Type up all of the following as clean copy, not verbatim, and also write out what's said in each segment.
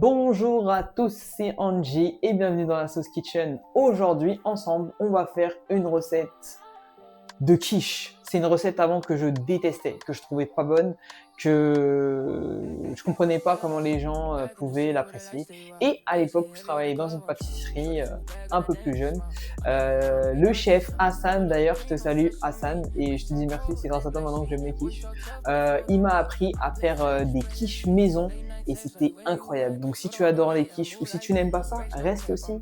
Bonjour à tous, c'est Angie et bienvenue dans la Sauce Kitchen. Aujourd'hui, ensemble, on va faire une recette de quiche. C'est une recette avant que je détestais, que je trouvais pas bonne, que je comprenais pas comment les gens pouvaient l'apprécier. Et à l'époque où je travaillais dans une pâtisserie un peu plus jeune, le chef Hassan, d'ailleurs je te salue Hassan et je te dis merci, c'est grâce à toi maintenant que j'aime les quiches. Il m'a appris à faire des quiches maison et c'était incroyable. Donc si tu adores les quiches ou si tu n'aimes pas ça, reste aussi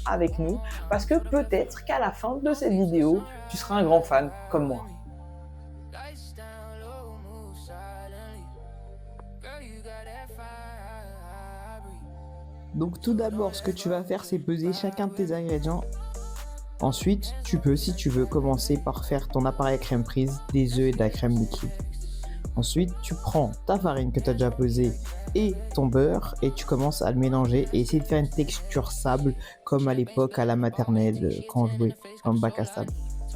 avec nous parce que peut-être qu'à la fin de cette vidéo, tu seras un grand fan comme moi. Donc tout d'abord, ce que tu vas faire, c'est peser chacun de tes ingrédients. Ensuite, tu peux, si tu veux, commencer par faire ton appareil à crème prise, des œufs et de la crème liquide. Ensuite, tu prends ta farine que tu as déjà pesée et ton beurre et tu commences à le mélanger et essayer de faire une texture sable comme à l'époque à la maternelle quand on jouait dans le bac à sable.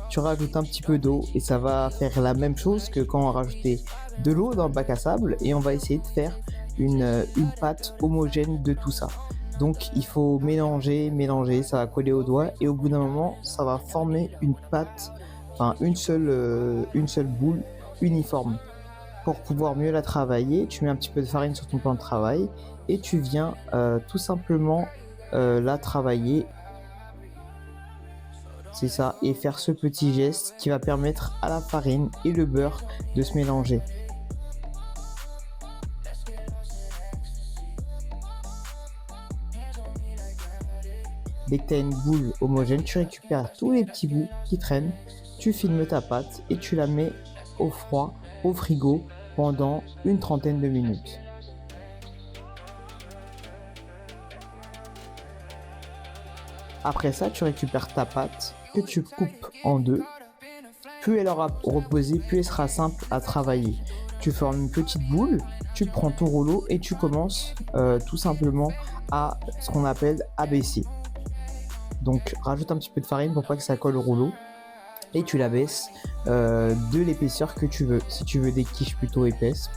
Tu rajoutes un petit peu d'eau et ça va faire la même chose que quand on rajoutait de l'eau dans le bac à sable et on va essayer de faire une pâte homogène de tout ça. Donc il faut mélanger, ça va coller au doigt et au bout d'un moment ça va former une pâte, enfin une seule boule uniforme. Pour pouvoir mieux la travailler, tu mets un petit peu de farine sur ton plan de travail et tu viens tout simplement la travailler. C'est ça, et faire ce petit geste qui va permettre à la farine et le beurre de se mélanger. Dès que tu as une boule homogène, tu récupères tous les petits bouts qui traînent, tu filmes ta pâte et tu la mets au froid, au frigo, pendant une trentaine de minutes. Après ça, tu récupères ta pâte que tu coupes en deux. Plus elle aura reposé, plus elle sera simple à travailler. Tu formes une petite boule, tu prends ton rouleau et tu commences tout simplement à ce qu'on appelle abaisser. Donc rajoute un petit peu de farine pour pas que ça colle au rouleau et tu l'abaisses de l'épaisseur que tu veux. Si tu veux des quiches plutôt épaisses,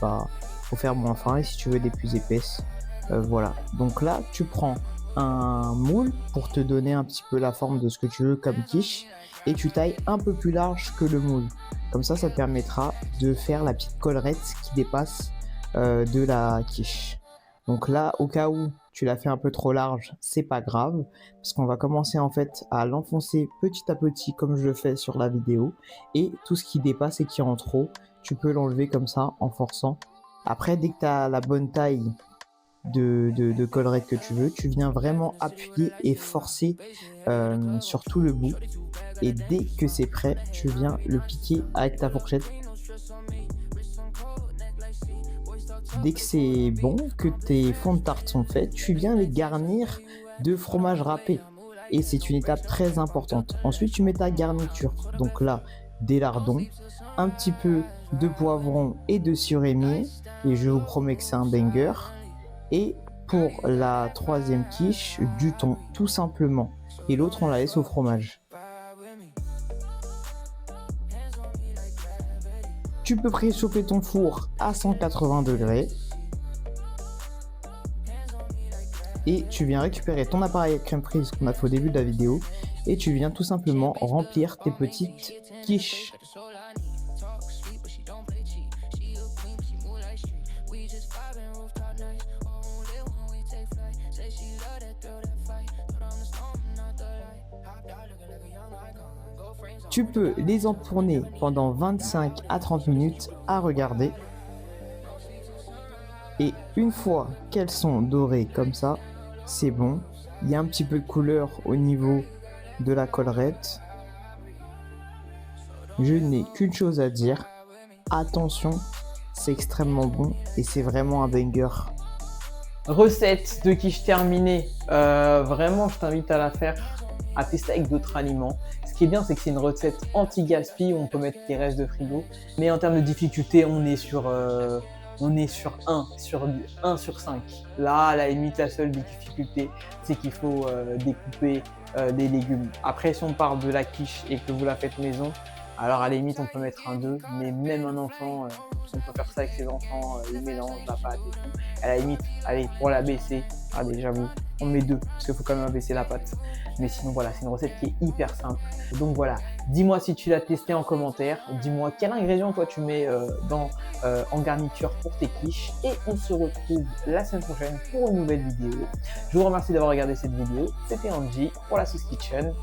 faut faire moins fin, et si tu veux des plus épaisses, voilà. Donc là tu prends un moule pour te donner un petit peu la forme de ce que tu veux comme quiche et tu tailles un peu plus large que le moule. Comme ça te permettra de faire la petite collerette qui dépasse de la quiche. Donc là, au cas où tu l'as fait un peu trop large, c'est pas grave, parce qu'on va commencer en fait à l'enfoncer petit à petit comme je le fais sur la vidéo, et tout ce qui dépasse et qui est en trop, tu peux l'enlever comme ça en forçant. Après, dès que tu as la bonne taille de collerette que tu veux, tu viens vraiment appuyer et forcer sur tout le bout, et dès que c'est prêt, tu viens le piquer avec ta fourchette. Dès que c'est bon, que tes fonds de tarte sont faits, tu viens les garnir de fromage râpé. Et c'est une étape très importante. Ensuite, tu mets ta garniture. Donc là, des lardons, un petit peu de poivron et de surémier. Et je vous promets que c'est un banger. Et pour la troisième quiche, du thon, tout simplement. Et l'autre, on la laisse au fromage. Tu peux préchauffer ton four à 180 degrés. Et tu viens récupérer ton appareil à crème prise qu'on a fait au début de la vidéo. Et tu viens tout simplement remplir tes petites quiches. Tu peux les enfourner pendant 25 à 30 minutes à regarder. Et une fois qu'elles sont dorées comme ça, c'est bon. Il y a un petit peu de couleur au niveau de la collerette. Je n'ai qu'une chose à dire. Attention, c'est extrêmement bon et c'est vraiment un banger. Recette de quiche terminée. Vraiment, je t'invite à la faire, à tester avec d'autres aliments. Ce qui est bien, c'est que c'est une recette anti-gaspi où on peut mettre des restes de frigo. Mais en termes de difficulté, on est sur 1 sur 5. Là, à la limite, la seule difficulté, c'est qu'il faut découper des légumes. Après, si on parle de la quiche et que vous la faites maison, Alors à la limite, on peut mettre un 2, mais même un enfant, on peut faire ça avec ses enfants, ils mélangent la pâte et tout. À la limite, allez, pour la baisser, allez, j'avoue, on met 2, parce qu'il faut quand même abaisser la pâte. Mais sinon, voilà, c'est une recette qui est hyper simple. Donc voilà, dis-moi si tu l'as testé en commentaire, dis-moi quel ingrédient toi tu mets en garniture pour tes quiches. Et on se retrouve la semaine prochaine pour une nouvelle vidéo. Je vous remercie d'avoir regardé cette vidéo. C'était Angie pour la Sauce Kitchen.